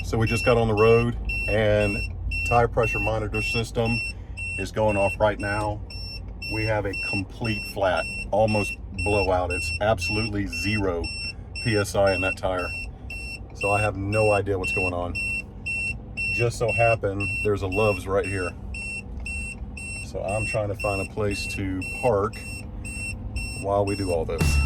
So we just got on the road and tire pressure monitor system is going off right now. We have a complete flat, almost blowout. It's absolutely 0 PSI in that tire. So I have no idea what's going on. Just so happened there's a Love's right here. So I'm trying to find a place to park while we do all this.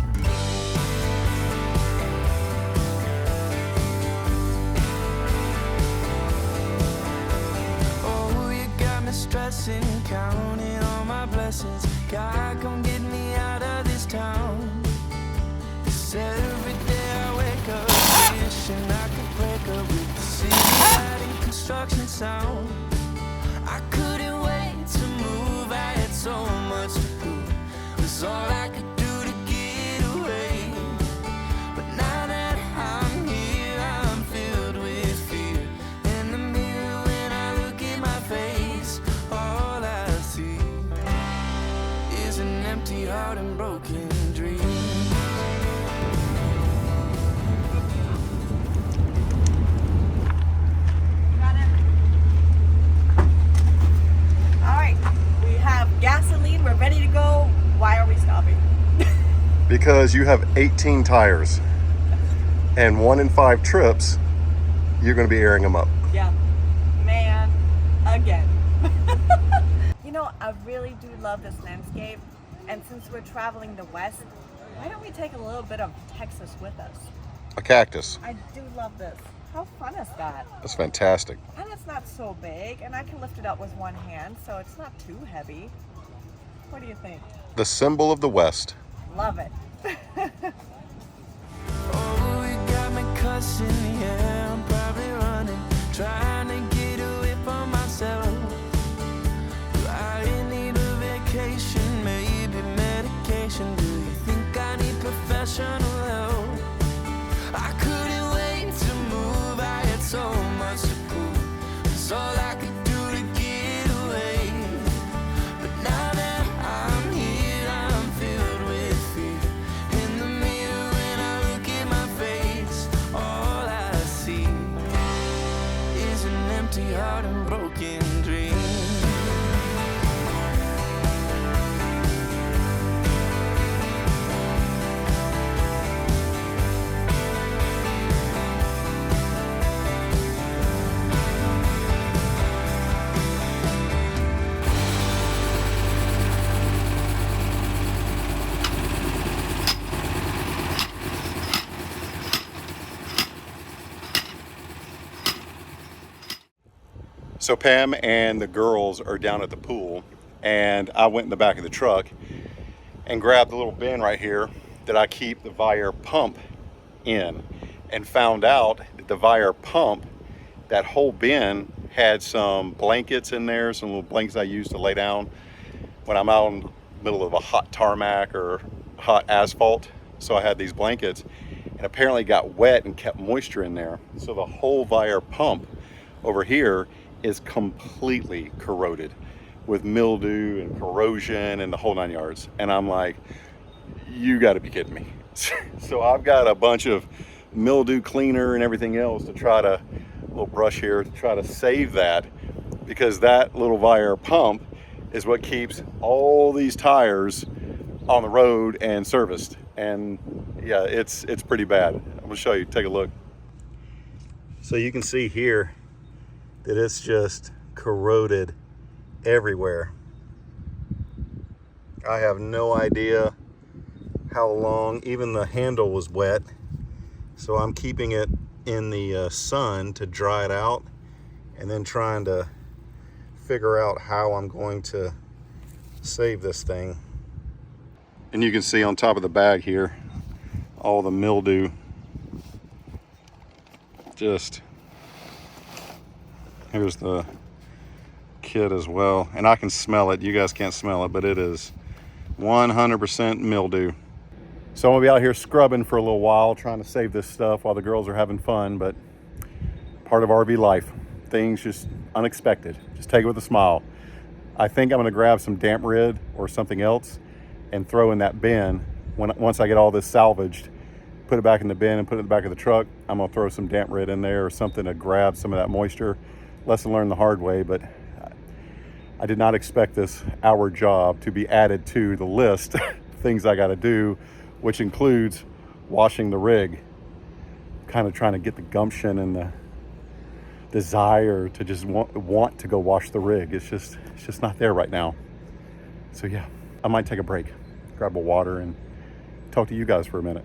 Stressing, counting all my blessings. God, come get me out of this town. 'Cause every day I wake up wishing I could break up with the city lighting construction sound. I couldn't wait to move. I had so much to prove. It was all I could do to get away. But now that I'm here, I'm filled with fear. In the mirror when I look at my face, all I see is an empty heart and broken dreams. Got it. All right, we have gasoline. We're ready to go. Why are we stopping? Because you have 18 tires and 1 in 5 trips, you're going to be airing them up. Yeah, man, again. You know, I really do love this landscape, and since we're traveling the west, why don't we take a little bit of Texas with us? A cactus. I do love this. How fun is that? That's fantastic. And it's not so big, and I can lift it up with one hand, so it's not too heavy. What do you think? The symbol of the West. Love it. Oh, you got me cussing, yeah, I'm probably running, trying to get away from myself. Do I need a vacation, maybe medication? Do you think I need professional help? I couldn't wait to move, I had so much to prove. It's all I could do to get away. But now that I'm here, I'm filled with fear. In the mirror when I look at my face, all I see is an empty heart and broken dreams. So Pam and the girls are down at the pool, and I went in the back of the truck and grabbed the little bin right here that I keep the RV'er pump in, and found out that the RV'er pump, that whole bin had some blankets in there, some little blankets I use to lay down when I'm out in the middle of a hot tarmac or hot asphalt. So I had these blankets, and apparently got wet and kept moisture in there. So the whole RV'er pump over here is completely corroded with mildew and corrosion and the whole 9 yards. And I'm like, you got to be kidding me. So I've got a bunch of mildew cleaner and everything else to try to, a little brush here, to try to save that, because that little RV'er pump is what keeps all these tires on the road and serviced. And yeah, it's pretty bad. I'm gonna show you, take a look. So you can see here that it's just corroded everywhere. I have no idea how long. Even the handle was wet, so I'm keeping it in the sun to dry it out, and then trying to figure out how I'm going to save this thing. And you can see on top of the bag here all the mildew. Just, here's the kit as well, and I can smell it. You guys can't smell it, but it is 100% mildew. So I'm gonna be out here scrubbing for a little while, trying to save this stuff while the girls are having fun, but part of RV life. Things just unexpected. Just take it with a smile. I think I'm gonna grab some damp rid or something else and throw in that bin once I get all this salvaged, put it back in the bin and put it in the back of the truck, I'm gonna throw some damp rid in there or something to grab some of that moisture. Lesson learned the hard way, but I did not expect this hour job to be added to the list of things I gotta do, which includes washing the rig. Kind of trying to get the gumption and the desire to just want to go wash the rig. It's just not there right now. So yeah, I might take a break, grab a water, and talk to you guys for a minute.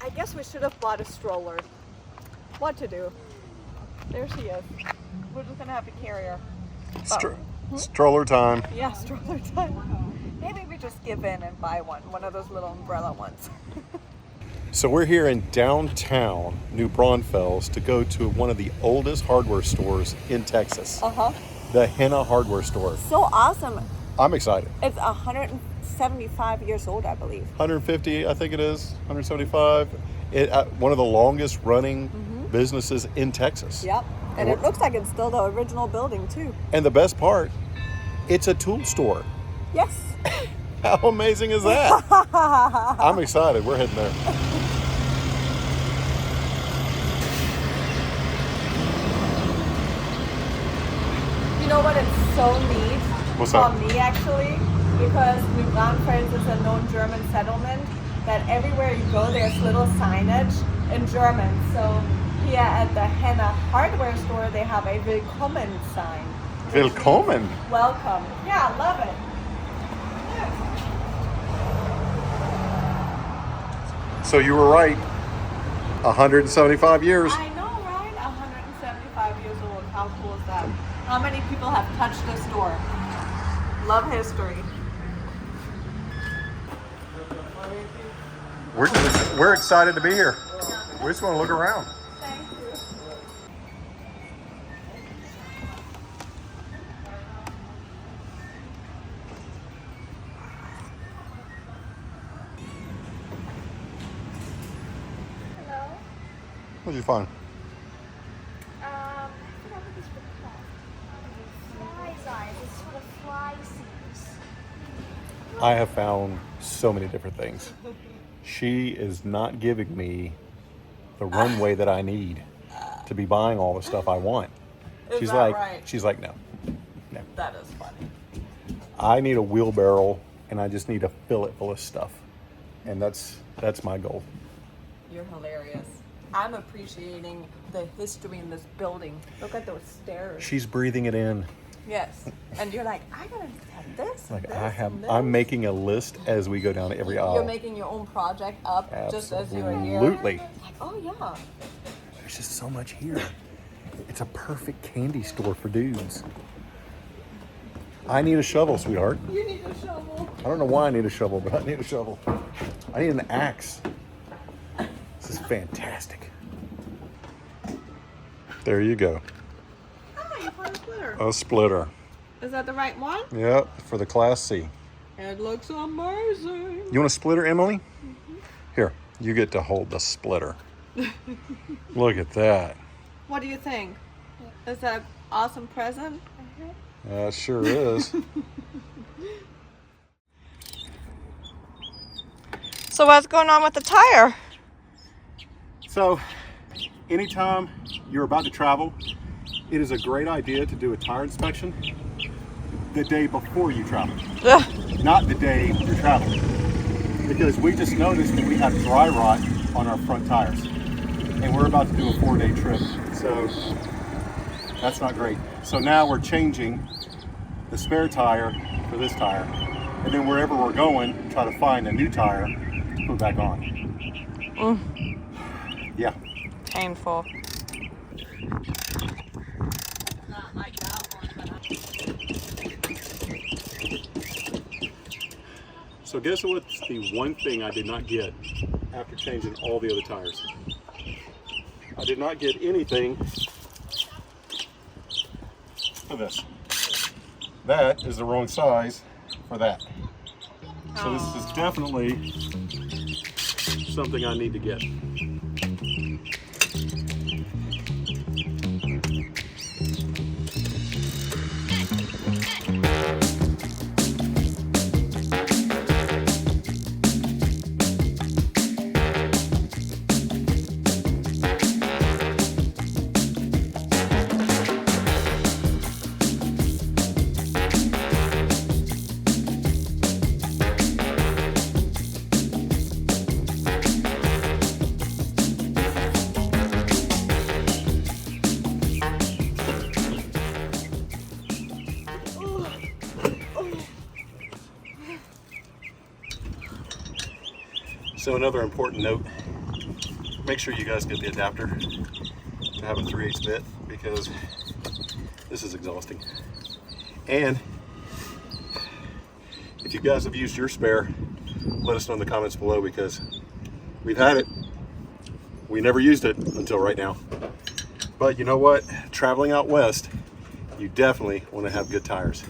I guess we should have bought a stroller. What to do? There she is. We're just gonna have to carry her. Stroller time. Yeah, stroller time. Maybe we just give in and buy one of those little umbrella ones. So we're here in downtown New Braunfels to go to one of the oldest hardware stores in Texas. The Henna hardware store. So awesome. I'm excited. It's 175 years old, I believe. 150, I think it is, 175. One of the longest running businesses in Texas. Yep. And it looks like it's still the original building too. And the best part, it's a tool store. Yes. How amazing is that? I'm excited. We're heading there. You know what? It's so neat. What's for that? Me, actually, because New Braunfels is a known German settlement. That everywhere you go, there's little signage in German. So here at the Henna hardware store, they have a Willkommen sign. Willkommen. Welcome. Yeah, I love it. So you were right. 175 years. I know, right? 175 years old. How cool is that? How many people have touched this door? Love history. We're excited to be here. We just want to look around. Thank you. Hello. What did you find? I forgot what this was called. Fly's eyes. It's for the fly seeds. I have found so many different things. She is not giving me the runway that I need to be buying all the stuff I want. Is She's that like, right? she's like, no. That is funny. I need a wheelbarrow and I just need to fill it full of stuff. And that's my goal. You're hilarious. I'm appreciating the history in this building. Look at those stairs. She's breathing it in. Yes. And you're like, I gotta have this. Like this, I'm and this. making a list as we go down every aisle. You're making your own project up just as you're here. Absolutely. Like, oh yeah. There's just so much here. It's a perfect candy store for dudes. I need a shovel, sweetheart. You need a shovel. I don't know why I need a shovel, but I need a shovel. I need an axe. This is fantastic. There you go. Oh, you found a splitter. A splitter. Is that the right one? Yep, for the Class C. It looks amazing. You want a splitter, Emily? Mm-hmm. Here, you get to hold the splitter. Look at that. What do you think? Is that an awesome present? That sure is. So what's going on with the tire? So, anytime you're about to travel, it is a great idea to do a tire inspection the day before you travel, not the day you're traveling. Because we just noticed that we have dry rot on our front tires, and we're about to do a 4-day trip, so that's not great. So now we're changing the spare tire for this tire, and then wherever we're going, try to find a new tire to put back on. Yeah. Painful. So guess what's the one thing I did not get after changing all the other tires? I did not get anything for this. That is the wrong size for that. So this is definitely something I need to get. So another important note, make sure you guys get the adapter to have a 3/8 bit, because this is exhausting. And if you guys have used your spare, let us know in the comments below, because we've had it. We never used it until right now. But you know what? Traveling out west, you definitely want to have good tires.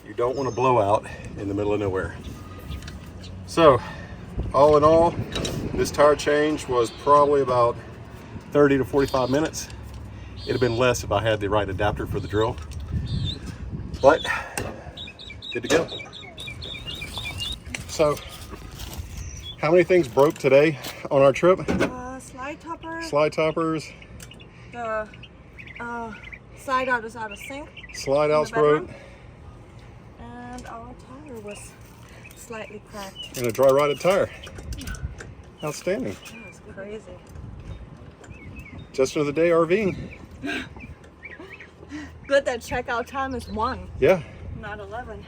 You don't want to blow out in the middle of nowhere. So, all in all, this tire change was probably about 30 to 45 minutes. It'd have been less if I had the right adapter for the drill. But, good to go. So, how many things broke today on our trip? Slide topper. Slide toppers. The slide out is out of sync. Slide outs broke. And our tire was slightly cracked. And a dry rotted tire. Outstanding. That was crazy. Just another day RVing. Good that checkout time is 1, Yeah. not 11.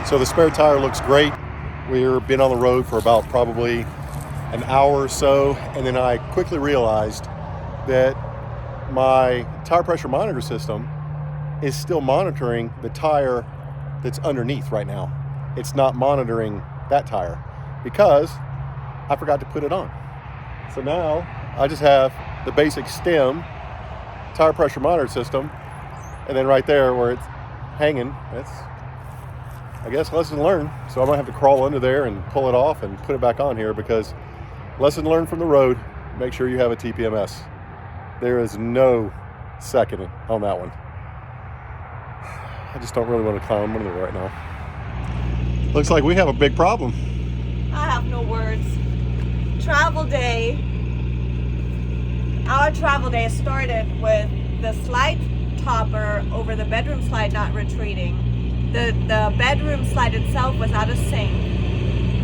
So the spare tire looks great. We've been on the road for about probably an hour or so, and then I quickly realized that my tire pressure monitor system is still monitoring the tire that's underneath right now. It's not monitoring that tire because I forgot to put it on. So now I just have the basic stem tire pressure monitor system, and then right there where it's hanging, that's, I guess, lesson learned. So I'm gonna have to crawl under there and pull it off and put it back on here, because lesson learned from the road, make sure you have a TPMS. There is no second on that one. I just don't really want to climb under there right now. Looks like we have a big problem. I have no words. Travel day. Our travel day started with the slide topper over the bedroom slide not retreating. The bedroom slide itself was out of sync.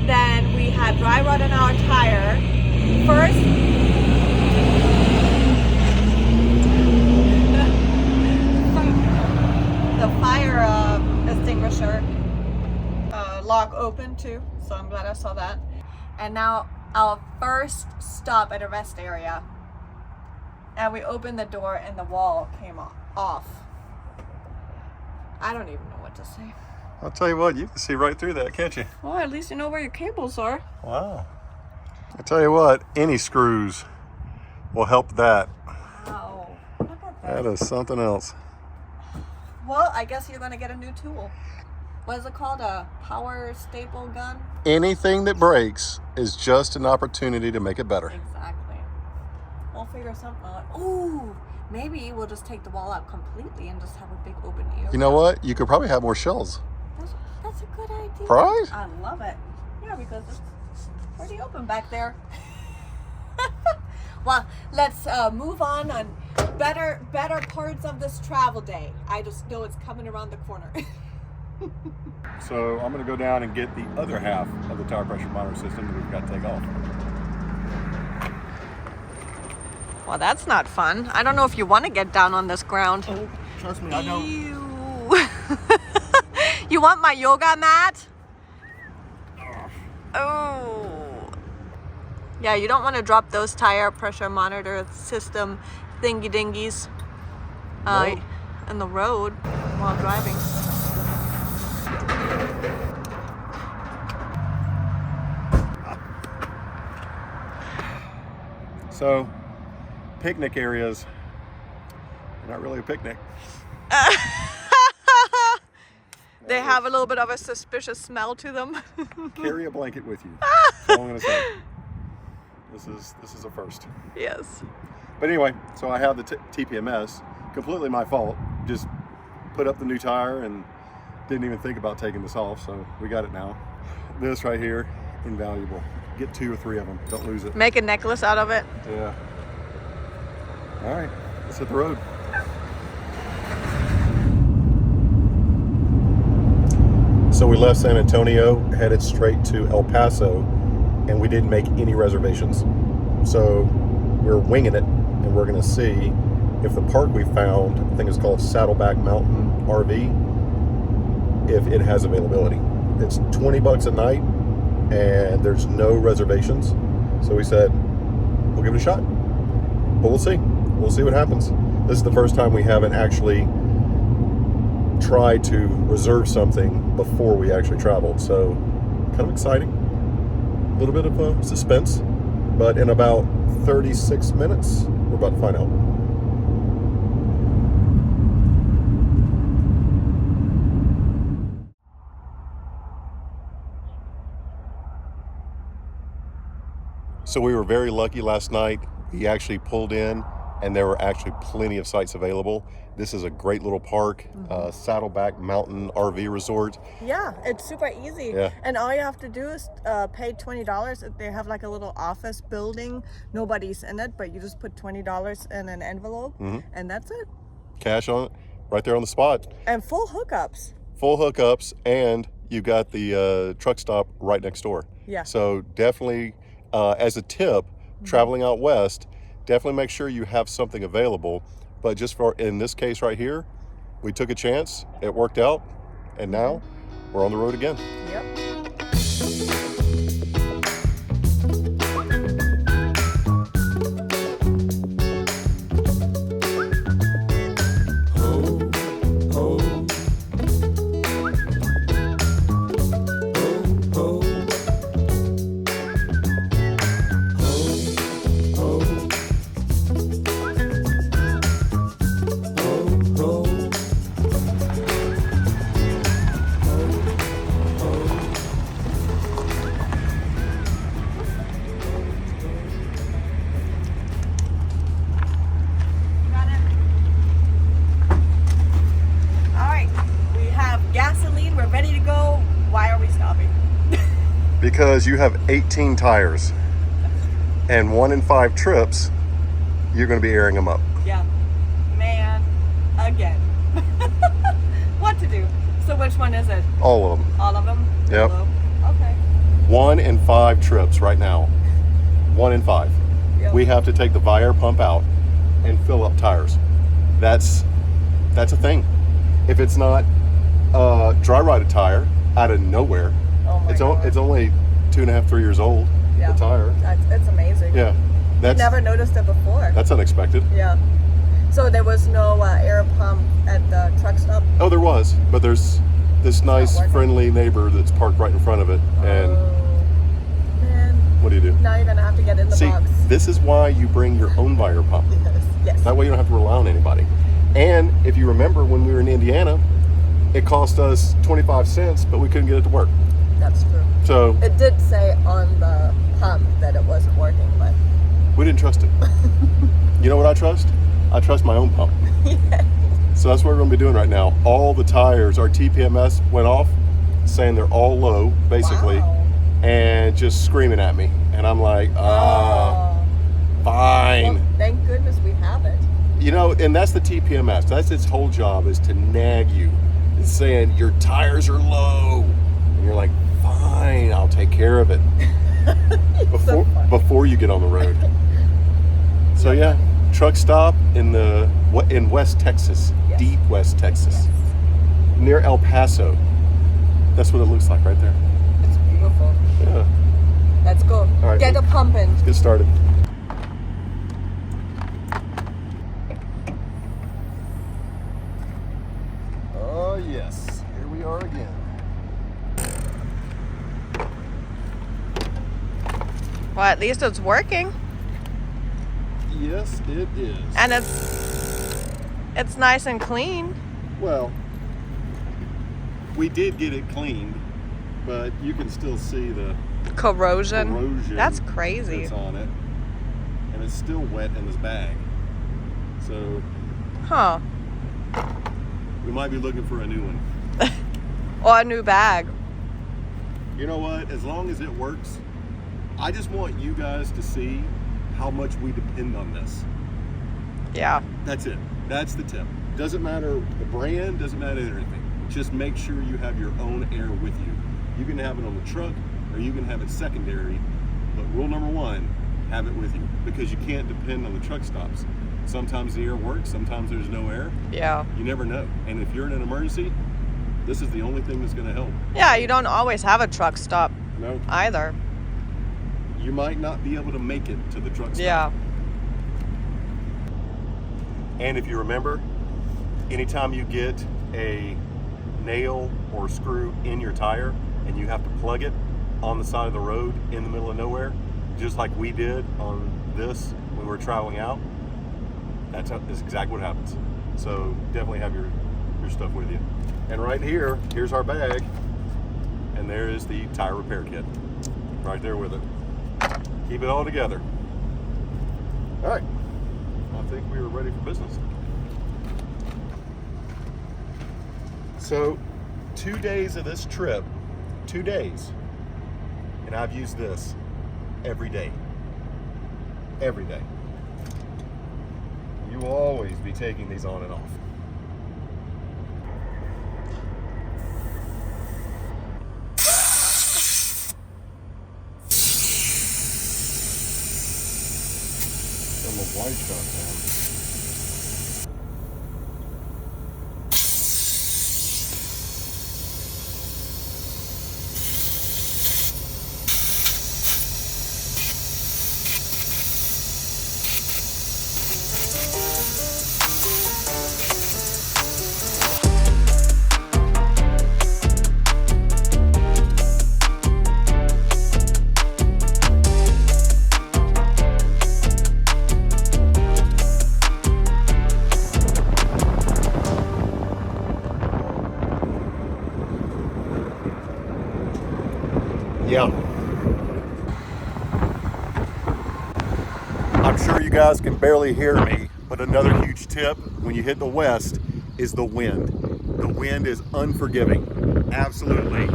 Then we had dry rot in our tire. First, the fire extinguisher lock open too, so I'm glad I saw that. And now our first stop at a rest area. And we opened the door and the wall came off. I don't even know what to say. I'll tell you what, you can see right through that, can't you? Well, at least you know where your cables are. Wow. I tell you what, any screws will help that. Wow. Look at That this. is something else. Well, I guess you're going to get a new tool. What is it called? A power staple gun? Anything that breaks is just an opportunity to make it better. Exactly. We'll figure something out. Ooh, maybe we'll just take the wall out completely and just have a big open area. You know what? You could probably have more shells. That's a good idea. Right? I love it. Yeah, because it's pretty open back there. Well, let's move on better parts of this travel day. I just know it's coming around the corner. So I'm going to go down and get the other half of the tire pressure monitor system that we've got to take off. Well, that's not fun. I don't know if you want to get down on this ground. Oh, trust me, I don't. Ew. You want my yoga mat? Oh. Yeah, you don't want to drop those tire pressure monitor system thingy dingies Nope. in the road while driving. So, picnic areas are not really a picnic. They have a little bit of a suspicious smell to them. Carry a blanket with you. That's all I'm going to say. This is a first. Yes. But anyway, so I have the TPMS. Completely my fault. Just put up the new tire and didn't even think about taking this off. So we got it now. This right here, invaluable. Get 2 or 3 of them. Don't lose it. Make a necklace out of it. Yeah. All right, let's hit the road. So we left San Antonio, headed straight to El Paso, and we didn't make any reservations. So we're winging it, and we're gonna see if the park we found, I think it's called Saddleback Mountain RV, if it has availability. It's $20 a night, and there's no reservations. So we said, we'll give it a shot, but we'll see. We'll see what happens. This is the first time we haven't actually tried to reserve something before we actually traveled. So kind of exciting. A little bit of suspense, but in about 36 minutes, we're about to find out. So we were very lucky last night. We actually pulled in and there were actually plenty of sites available. This is a great little park, Saddleback Mountain RV Resort. Yeah, it's super easy. Yeah. And all you have to do is pay $20. They have like a little office building. Nobody's in it, but you just put $20 in an envelope, and that's it. Cash on it, right there on the spot. And full hookups. Full hookups, and you got the truck stop right next door. Yeah. So definitely, as a tip, traveling out west, definitely make sure you have something available. But just for in this case right here, we took a chance, it worked out, and now we're on the road again. Yep. Because you have 18 tires and 1 in 5 trips, you're going to be airing them up. Yeah. Man, again. What to do? So which one is it? All of them. All of them? Yep. Yellow. Okay. 1 in 5 trips right now. 1 in 5. Yep. We have to take the RV'er pump out and fill up tires. That's a thing. If it's not a dry rotted tire out of nowhere, it's only 2.5, 3 years old. Yeah. The tire. It's amazing. Yeah. I never noticed it before. That's unexpected. Yeah. So there was no air pump at the truck stop? Oh, there was, but there's this nice, working. friendly neighbor that's parked right in front of it, and Man. What do you do? Now you're gonna have to get in the See, box. this is why you bring your own Vire pump. Yes. That way you don't have to rely on anybody. And if you remember when we were in Indiana, it cost us 25 cents, but we couldn't get it to work. That's true. So It did say on the pump that it wasn't working, but we didn't trust it. You know what I trust? I trust my own pump. So that's what we're gonna be doing right now. All the tires, our TPMS went off, saying they're all low, basically, Wow. and just screaming at me. And I'm like, fine. Well, thank goodness we have it. You know, and that's the TPMS. That's its whole job, is to nag you. It's saying your tires are low. And you're like, fine, I'll take care of it. Before you get on the road. So yeah, truck stop in West Texas, Yes. deep West Texas, near El Paso. That's what it looks like right there. It's beautiful. Yeah. Let's go. All right. Get a pumping. Let's get started. Oh yes, here we are again. Well, at least it's working. Yes, it is. And it's nice and clean. Well, we did get it cleaned, but you can still see the Corrosion. That's crazy. that's on it, and it's still wet in this bag. So Huh. we might be looking for a new one. Or a new bag. You know what? As long as it works, I just want you guys to see how much we depend on this. Yeah. That's it. That's the tip. Doesn't matter the brand, doesn't matter anything. Just make sure you have your own air with you. You can have it on the truck or you can have it secondary, but rule number one, have it with you, because you can't depend on the truck stops. Sometimes the air works, sometimes there's no air. Yeah. You never know. And if you're in an emergency, this is the only thing that's going to help. Yeah, you don't always have a truck stop No, either. you might not be able to make it to the truck stop. Yeah. And if you remember, anytime you get a nail or screw in your tire and you have to plug it on the side of the road in the middle of nowhere, just like we did on this when we were traveling out, that's exactly what happens. So definitely have your stuff with you. And right here, here's our bag, and there is the tire repair kit right there with it. Keep it all together. All right, I think we are ready for business. So 2 days of this trip, 2 days, and I've used this every day. Every day. You will always be taking these on and off. Almost wide shot down. Yeah. I'm sure you guys can barely hear me, but another huge tip when you hit the west is the wind. The wind is unforgiving. Absolutely.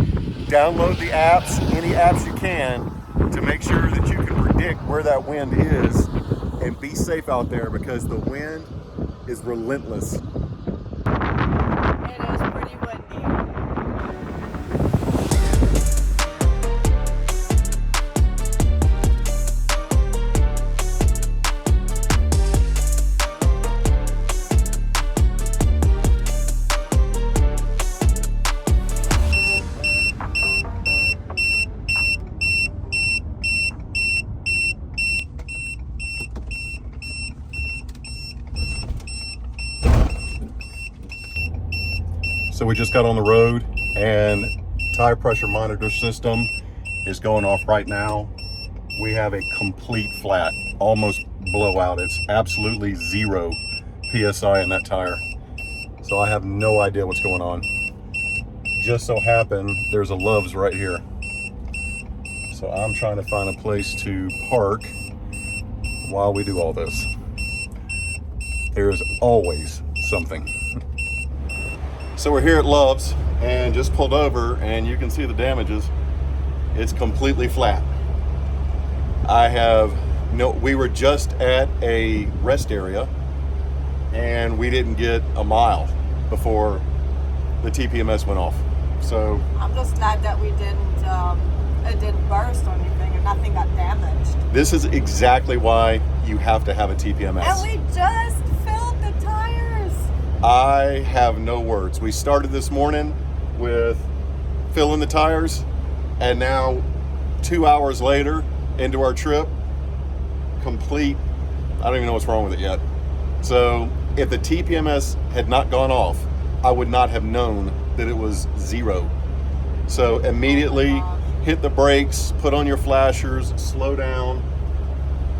Download the apps, any apps you can, to make sure that you can predict where that wind is, and be safe out there because the wind is relentless. It is pretty windy. So we just got on the road and tire pressure monitor system is going off right now. we have a complete flat, almost blowout. It's absolutely 0 PSI in that tire. So I have no idea what's going on. Just so happened there's a Love's right here. So I'm trying to find a place to park while we do all this. There's always something. So we're here at Love's and just pulled over, and you can see the damages. It's completely flat. We were just at a rest area and we didn't get a mile before the TPMS went off. So I'm just glad that we it didn't burst or anything and nothing got damaged. this is exactly why you have to have a TPMS. And we just filled the tires. I have no words. We started this morning with filling the tires, and now 2 hours later into our trip, complete, I don't even know what's wrong with it yet. So if the TPMS had not gone off, I would not have known that it was 0. So immediately hit the brakes, put on your flashers, slow down,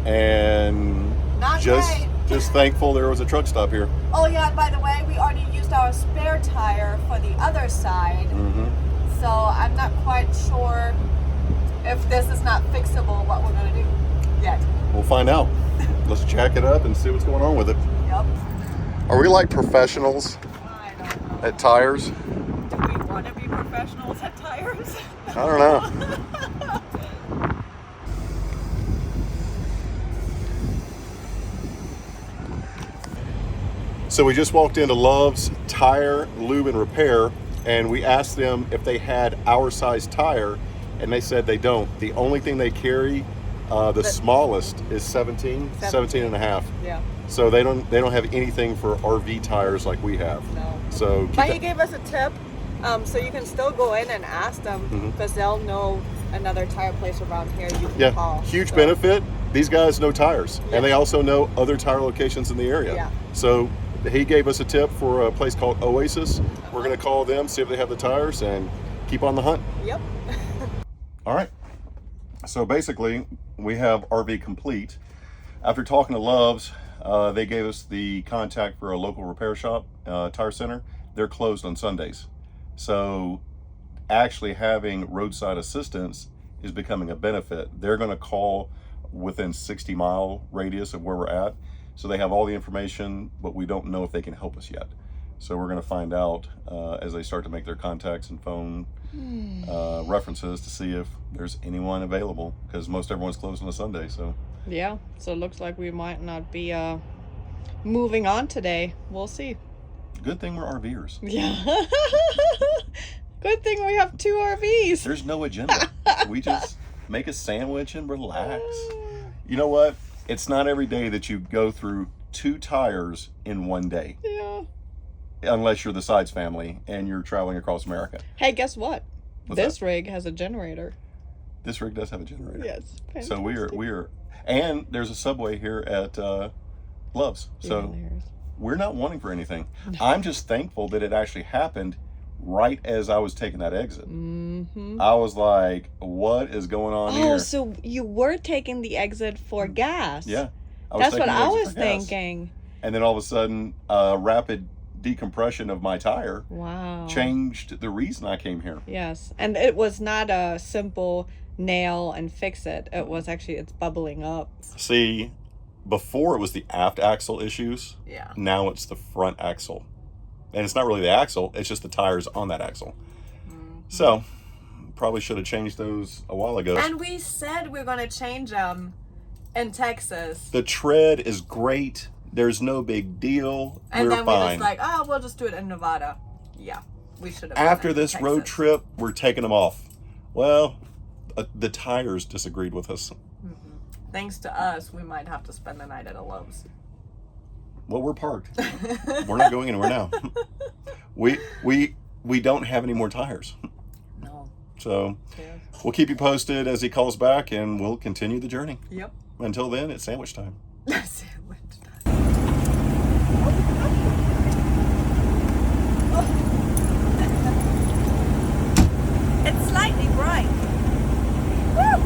and Not just great. thankful there was a truck stop here. Oh yeah, by the way, we already used our spare tire for the other side. Mm-hmm. So I'm not quite sure if this is not fixable, what we're gonna do yet. We'll find out. Let's jack it up and see what's going on with it. Yep. Are we like professionals I don't know. at tires? Do we want to be professionals at tires? I don't know. So we just walked into Love's Tire, Lube, and Repair, and we asked them if they had our size tire, and they said they don't. The only thing they carry, the smallest, is 17 and a half. Yeah. So they don't have anything for RV tires like we have. No. So keep But he that- gave us a tip, so you can still go in and ask them because they'll know another tire place around here you can call. Huge So, benefit. These guys know tires, Yeah. and they also know other tire locations in the area. Yeah. So he gave us a tip for a place called Oasis. We're going to call them, see if they have the tires, and keep on the hunt. Yep. All right. So basically, we have RV complete. After talking to Love's, they gave us the contact for a local repair shop, tire center. They're closed on Sundays. So actually having roadside assistance is becoming a benefit. They're going to call within 60-mile radius of where we're at. So they have all the information, but we don't know if they can help us yet. So we're going to find out as they start to make their contacts and phone references to see if there's anyone available, because most everyone's closed on a Sunday. So Yeah, so it looks like we might not be moving on today. We'll see. good thing we're RV'ers. Yeah. Good thing we have 2 RVs. There's no agenda. We just make a sandwich and relax. You know what? It's not every day that you go through 2 tires in one day, Yeah. unless you're the Sides family and you're traveling across America. Hey, guess what? What's This that? rig has a generator. This rig does have a generator. Yes. So we are, and there's a Subway here at Love's. So we're not wanting for anything. I'm just thankful that it actually happened right as I was taking that exit. Mm-hmm. I was like, what is going on here? Oh, so you were taking the exit for gas. Yeah. I was That's taking what the I exit was for gas. thinking. And then all of a sudden, rapid decompression of my tire Wow. changed the reason I came here. Yes. And it was not a simple nail and fix it. It was actually, it's bubbling up. See, before it was the aft axle issues. Yeah. Now it's the front axle. And it's not really the axle, it's just the tires on that axle. So, probably should have changed those a while ago. And we said we're gonna change them in Texas. The tread is great. There's no big deal. And We're then fine. we just like, oh, we'll just do it in Nevada. Yeah, we should have. done After it in this road Texas. trip, we're taking them off. Well, the tires disagreed with us. Thanks to us, we might have to spend the night at a Lowe's. Well, we're parked. We're not going anywhere now. We don't have any more tires. No. So Yeah. we'll keep you posted as he calls back, and we'll continue the journey. Yep. Until then, it's sandwich time. Sandwich. It's slightly bright. Woo!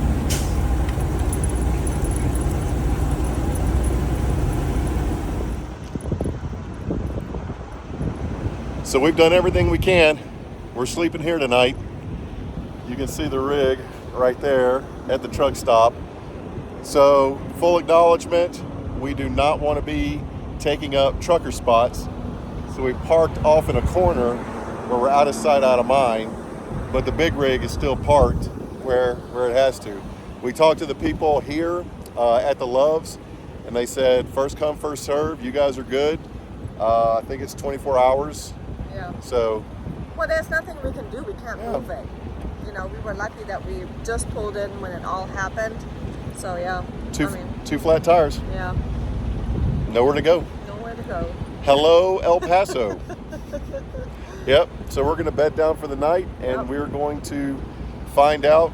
So we've done everything we can. We're sleeping here tonight. You can see the rig right there at the truck stop. So full acknowledgement, we do not want to be taking up trucker spots. So we parked off in a corner where we're out of sight, out of mind, but the big rig is still parked where it has to. We talked to the people here at the Loves, and they said first come, first serve. You guys are good. I think it's 24 hours. Yeah. So. Well, there's nothing we can do. We can't Yeah. move it. You know, we were lucky that we just pulled in when it all happened. So yeah. Two flat tires. Yeah. Nowhere to go. Nowhere to go. Hello, El Paso. Yep. So we're going to bed down for the night, and Yep. we're going to find out.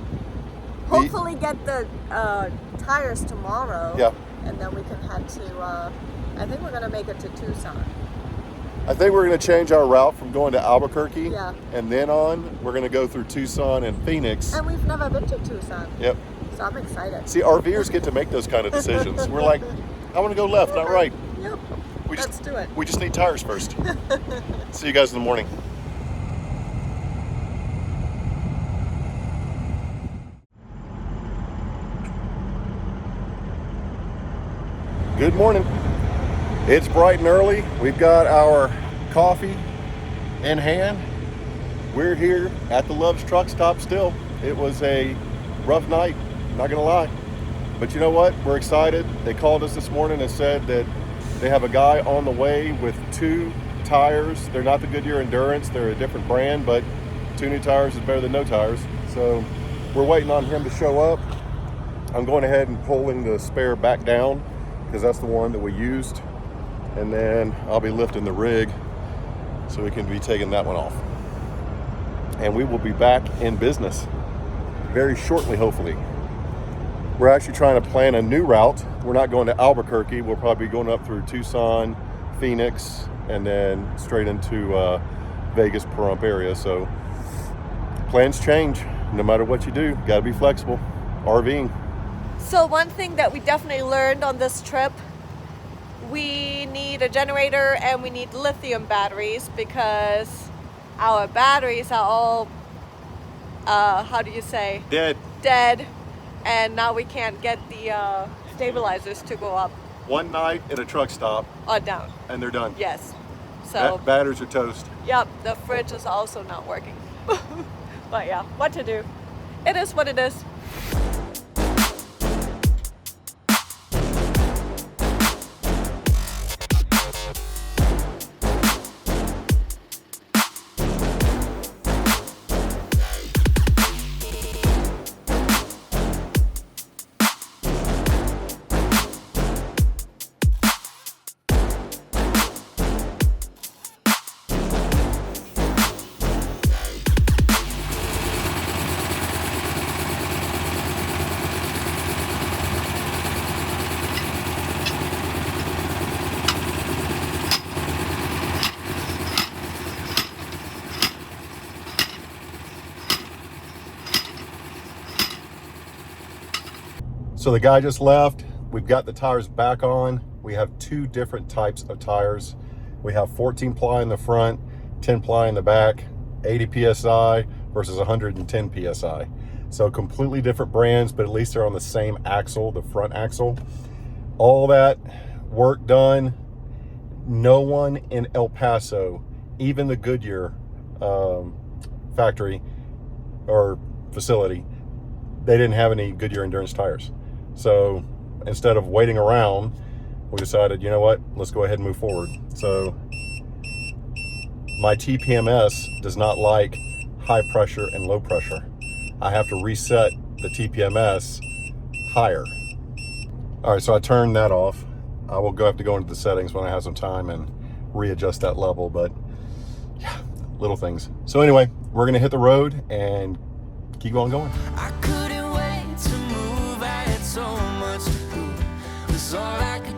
Hopefully get the tires tomorrow. Yeah. And then we can head to, I think we're going to make it to Tucson. I think we're going to change our route from going to Albuquerque. Yeah. And then on, we're going to go through Tucson and Phoenix. And we've never been to Tucson. Yep. So I'm excited. See, RVers get to make those kind of decisions. We're like, I want to go left, not right. Yep. Let's do it. We just need tires first. See you guys in the morning. Good morning. It's bright and early. We've got our coffee in hand. We're here at the Love's truck stop still. It was a rough night, not gonna lie. But you know what? We're excited. They called us this morning and said that they have a guy on the way with 2 tires. They're not the Goodyear Endurance, they're a different brand, but 2 new tires is better than no tires. So we're waiting on him to show up. I'm going ahead and pulling the spare back down because that's the one that we used. And then I'll be lifting the rig so we can be taking that one off. And we will be back in business very shortly, hopefully. We're actually trying to plan a new route. We're not going to Albuquerque. We'll probably be going up through Tucson, Phoenix, and then straight into Vegas, Pahrump area. So plans change. No matter what you do, got to be flexible. RVing. So one thing that we definitely learned on this trip, we need a generator and we need lithium batteries because our batteries are all, how do you say? Dead. And now we can't get the stabilizers to go up One night at a truck stop or down. and they're done. Yes. So, Batteries are toast. yep, the fridge is also not working. But yeah, what to do? It is what it is. So the guy just left. We've got the tires back on. We have 2 different types of tires. We have 14 ply in the front, 10 ply in the back, 80 PSI versus 110 PSI. So completely different brands, but at least they're on the same axle, the front axle. All that work done. No one in El Paso, even the Goodyear factory or facility, they didn't have any Goodyear Endurance tires. So instead of waiting around, we decided, you know what, let's go ahead and move forward. So my TPMS does not like high pressure and low pressure. I have to reset the TPMS higher. All right, so I turned that off. I will have to go into the settings when I have some time and readjust that level, but yeah, little things. So anyway, we're gonna hit the road and keep on going. I couldn't wait to move. I had so much to do. That's all I could